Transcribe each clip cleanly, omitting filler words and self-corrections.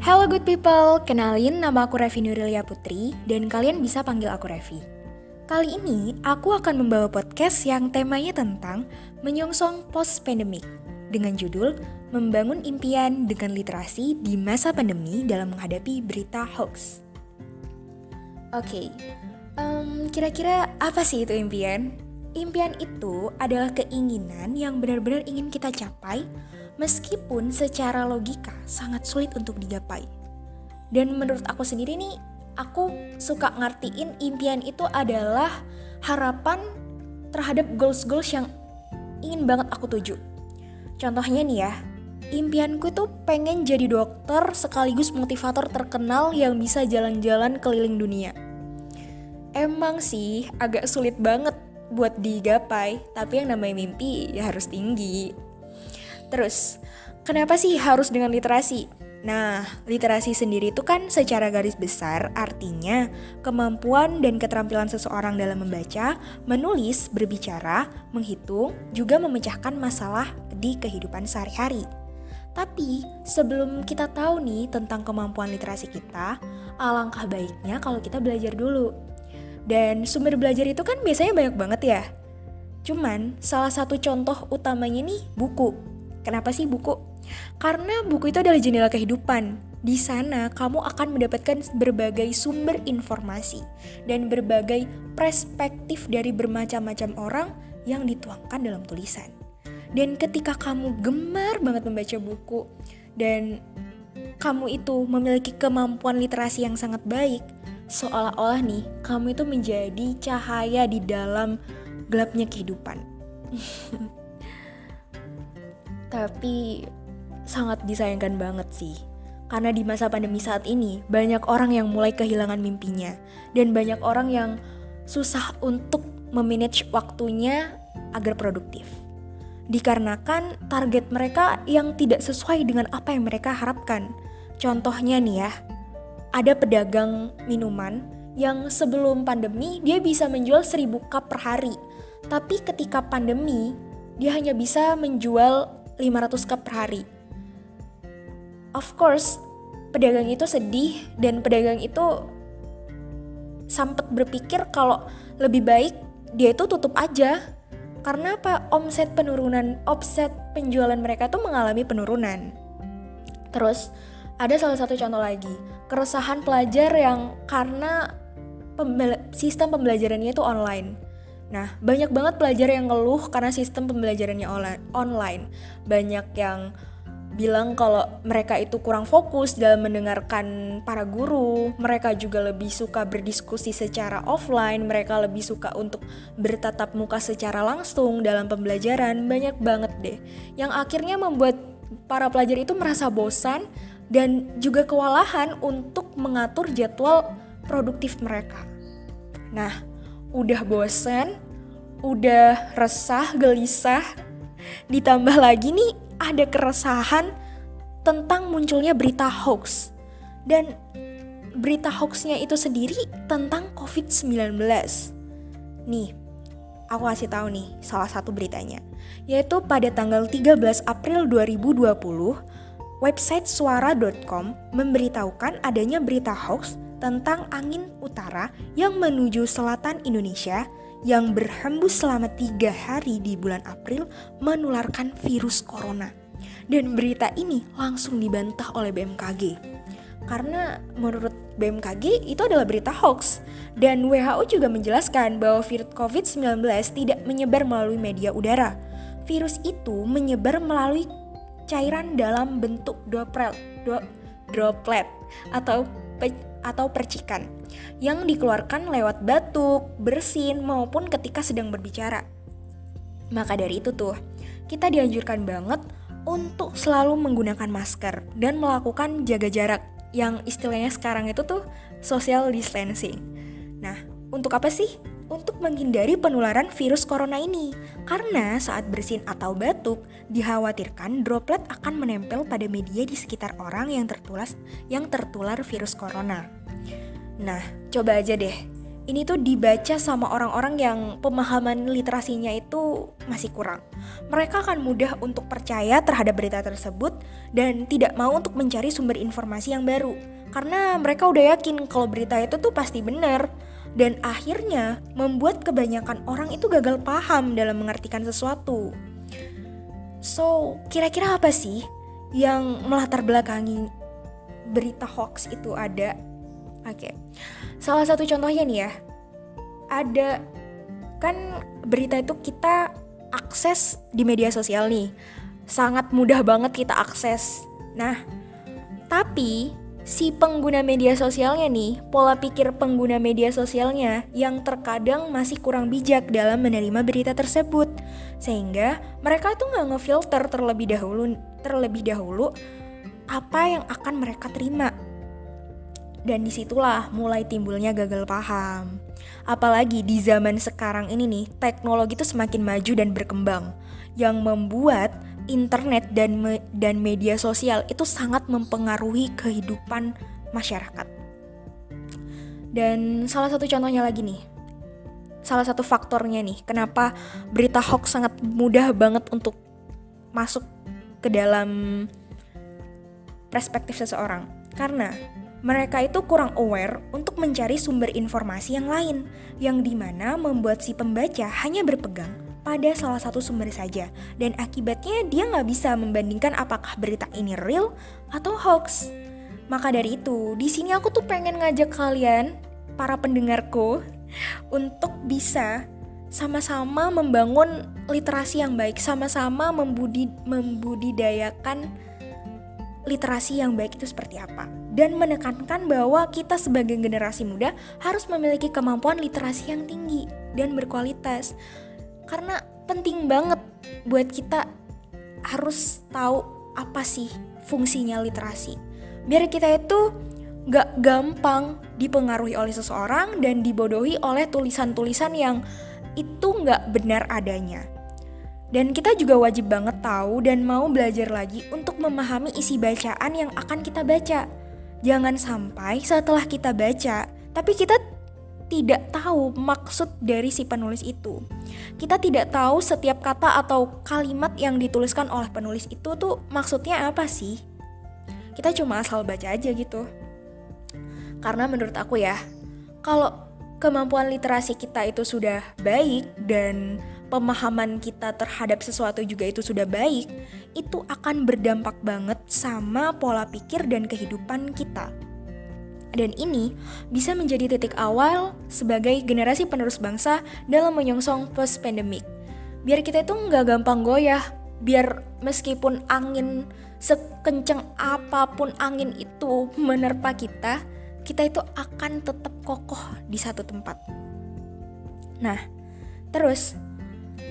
Hello good people, kenalin nama aku Revi Nurilia Putri dan kalian bisa panggil aku Revi. Kali ini aku akan membawa podcast yang temanya tentang menyongsong post-pandemic dengan judul Membangun Impian dengan Literasi di Masa Pandemi dalam Menghadapi Berita Hoax. Oke, kira-kira apa sih itu impian? Impian itu adalah keinginan yang benar-benar ingin kita capai meskipun secara logika sangat sulit untuk digapai. Dan menurut aku sendiri nih, aku suka ngertiin impian itu adalah harapan terhadap goals-goals yang ingin banget aku tuju. Contohnya nih ya, impianku tuh pengen jadi dokter sekaligus motivator terkenal yang bisa jalan-jalan keliling dunia. Emang sih agak sulit banget buat digapai, tapi yang namanya mimpi ya harus tinggi. Terus, kenapa sih harus dengan literasi? Nah, literasi sendiri itu kan secara garis besar artinya kemampuan dan keterampilan seseorang dalam membaca, menulis, berbicara, menghitung, juga memecahkan masalah di kehidupan sehari-hari. Tapi, sebelum kita tahu nih tentang kemampuan literasi kita, alangkah baiknya kalau kita belajar dulu. Dan sumber belajar itu kan biasanya banyak banget ya. Cuman, salah satu contoh utamanya nih buku. Kenapa sih buku? Karena buku itu adalah jendela kehidupan. Di sana kamu akan mendapatkan berbagai sumber informasi dan berbagai perspektif dari bermacam-macam orang yang dituangkan dalam tulisan. Dan ketika kamu gemar banget membaca buku dan kamu itu memiliki kemampuan literasi yang sangat baik, seolah-olah nih kamu itu menjadi cahaya di dalam gelapnya kehidupan. Tapi sangat disayangkan banget sih, karena di masa pandemi saat ini banyak orang yang mulai kehilangan mimpinya dan banyak orang yang susah untuk memanage waktunya agar produktif. Dikarenakan target mereka yang tidak sesuai dengan apa yang mereka harapkan. Contohnya nih ya, ada pedagang minuman yang sebelum pandemi dia bisa menjual 1000 cup per hari. Tapi ketika pandemi dia hanya bisa menjual 500 cup per hari. Of course, pedagang itu sedih dan pedagang itu sempat berpikir kalau lebih baik dia itu tutup aja. Karena apa? Omset penjualan mereka tuh mengalami penurunan. Terus ada salah satu contoh lagi, keresahan pelajar yang karena sistem pembelajarannya itu online. Nah, banyak banget pelajar yang ngeluh karena sistem pembelajarannya online. Banyak yang bilang kalau mereka itu kurang fokus dalam mendengarkan para guru. Mereka juga lebih suka berdiskusi secara offline. Mereka lebih suka untuk bertatap muka secara langsung dalam pembelajaran. Banyak banget deh. Yang akhirnya membuat para pelajar itu merasa bosan dan juga kewalahan untuk mengatur jadwal produktif mereka. Nah, udah bosan, udah resah, gelisah, ditambah lagi nih ada keresahan tentang munculnya berita hoax. Dan berita hoaxnya itu sendiri tentang COVID-19. Nih, aku kasih tahu nih salah satu beritanya. Yaitu pada tanggal 13 April 2020, website suara.com memberitahukan adanya berita hoax tentang angin utara yang menuju selatan Indonesia yang berhembus selama 3 hari di bulan April menularkan virus corona. Dan berita ini langsung dibantah oleh BMKG. Karena menurut BMKG itu adalah berita hoax. Dan WHO juga menjelaskan bahwa virus COVID-19 tidak menyebar melalui media udara. Virus itu menyebar melalui cairan dalam bentuk droplet atau percikan yang dikeluarkan lewat batuk, bersin, maupun ketika sedang berbicara. Maka dari itu tuh, kita dianjurkan banget untuk selalu menggunakan masker dan melakukan jaga jarak yang istilahnya sekarang itu tuh social distancing. Nah, untuk apa sih? Untuk menghindari penularan virus corona ini. Karena saat bersin atau batuk, dikhawatirkan droplet akan menempel pada media di sekitar orang yang tertular virus corona. Nah, coba aja deh, ini tuh dibaca sama orang-orang yang pemahaman literasinya itu masih kurang. Mereka akan mudah untuk percaya terhadap berita tersebut dan tidak mau untuk mencari sumber informasi yang baru. Karena mereka udah yakin kalau berita itu tuh pasti benar. Dan akhirnya membuat kebanyakan orang itu gagal paham dalam mengartikan sesuatu. So, kira-kira apa sih yang melatar belakangi berita hoax itu ada? Oke. Salah satu contohnya nih ya, ada kan berita itu kita akses di media sosial nih, sangat mudah banget kita akses. Nah, tapi si pengguna media sosialnya nih, pola pikir pengguna media sosialnya yang terkadang masih kurang bijak dalam menerima berita tersebut, sehingga mereka tuh nggak ngefilter terlebih dahulu apa yang akan mereka terima. Dan disitulah mulai timbulnya gagal paham. Apalagi di zaman sekarang ini nih, teknologi itu semakin maju dan berkembang, yang membuat internet dan media sosial itu sangat mempengaruhi kehidupan masyarakat. Dan salah satu contohnya lagi nih, salah satu faktornya nih, kenapa berita hoax sangat mudah banget untuk masuk ke dalam perspektif seseorang. Karena mereka itu kurang aware untuk mencari sumber informasi yang lain, yang dimana membuat si pembaca hanya berpegang pada salah satu sumber saja, dan akibatnya dia nggak bisa membandingkan apakah berita ini real atau hoax. Maka dari itu, di sini aku tuh pengen ngajak kalian, para pendengarku, untuk bisa sama-sama membangun literasi yang baik, sama-sama membudidayakan literasi yang baik itu seperti apa, dan menekankan bahwa kita sebagai generasi muda harus memiliki kemampuan literasi yang tinggi dan berkualitas. Karena penting banget buat kita harus tahu apa sih fungsinya literasi, biar kita itu gak gampang dipengaruhi oleh seseorang dan dibodohi oleh tulisan-tulisan yang itu gak benar adanya. Dan kita juga wajib banget tahu dan mau belajar lagi untuk memahami isi bacaan yang akan kita baca. Jangan sampai setelah kita baca, tapi kita tidak tahu maksud dari si penulis itu. Kita tidak tahu setiap kata atau kalimat yang dituliskan oleh penulis itu tuh maksudnya apa sih. Kita cuma asal baca aja gitu. Karena menurut aku ya, kalau kemampuan literasi kita itu sudah baik dan pemahaman kita terhadap sesuatu juga itu sudah baik, itu akan berdampak banget sama pola pikir dan kehidupan kita. Dan ini bisa menjadi titik awal sebagai generasi penerus bangsa dalam menyongsong post-pandemic. Biar kita itu nggak gampang goyah, biar meskipun angin sekencang apapun angin itu menerpa kita itu akan tetap kokoh di satu tempat. Nah, terus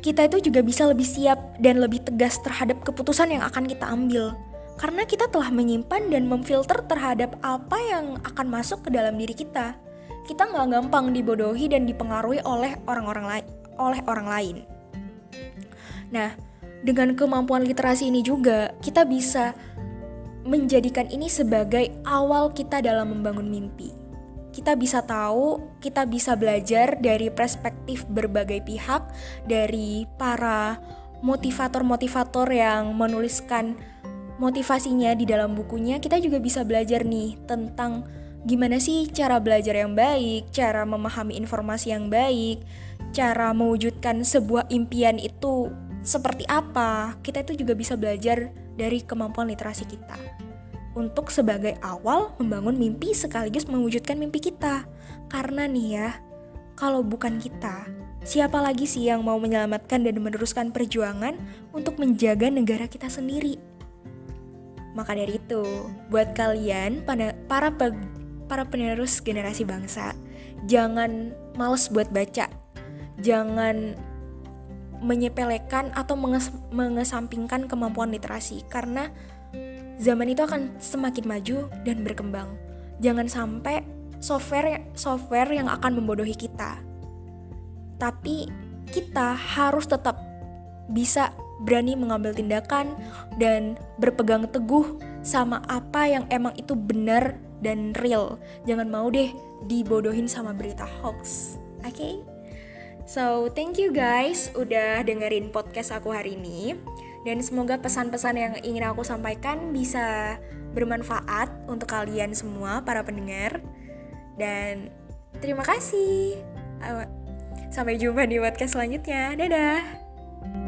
kita itu juga bisa lebih siap dan lebih tegas terhadap keputusan yang akan kita ambil. Karena kita telah menyimpan dan memfilter terhadap apa yang akan masuk ke dalam diri kita. Kita nggak gampang dibodohi dan dipengaruhi oleh orang lain. Nah, dengan kemampuan literasi ini juga, kita bisa menjadikan ini sebagai awal kita dalam membangun mimpi. Kita bisa tahu, kita bisa belajar dari perspektif berbagai pihak, dari para motivator-motivator yang menuliskan motivasinya di dalam bukunya. Kita juga bisa belajar nih tentang gimana sih cara belajar yang baik, cara memahami informasi yang baik, cara mewujudkan sebuah impian itu seperti apa. Kita itu juga bisa belajar dari kemampuan literasi kita untuk sebagai awal membangun mimpi sekaligus mewujudkan mimpi kita. Karena nih ya, kalau bukan kita, siapa lagi sih yang mau menyelamatkan dan meneruskan perjuangan untuk menjaga negara kita sendiri? Maka dari itu, buat kalian para penerus generasi bangsa, jangan malas buat baca. Jangan menyepelekan atau mengesampingkan kemampuan literasi, karena zaman itu akan semakin maju dan berkembang. Jangan sampai software yang akan membodohi kita. Tapi kita harus tetap bisa berani mengambil tindakan dan berpegang teguh sama apa yang emang itu benar dan real. Jangan mau deh dibodohin sama berita hoax. Oke? So, thank you guys udah dengerin podcast aku hari ini. Dan semoga pesan-pesan yang ingin aku sampaikan bisa bermanfaat untuk kalian semua, para pendengar. Dan terima kasih. Sampai jumpa di podcast selanjutnya. Dadah!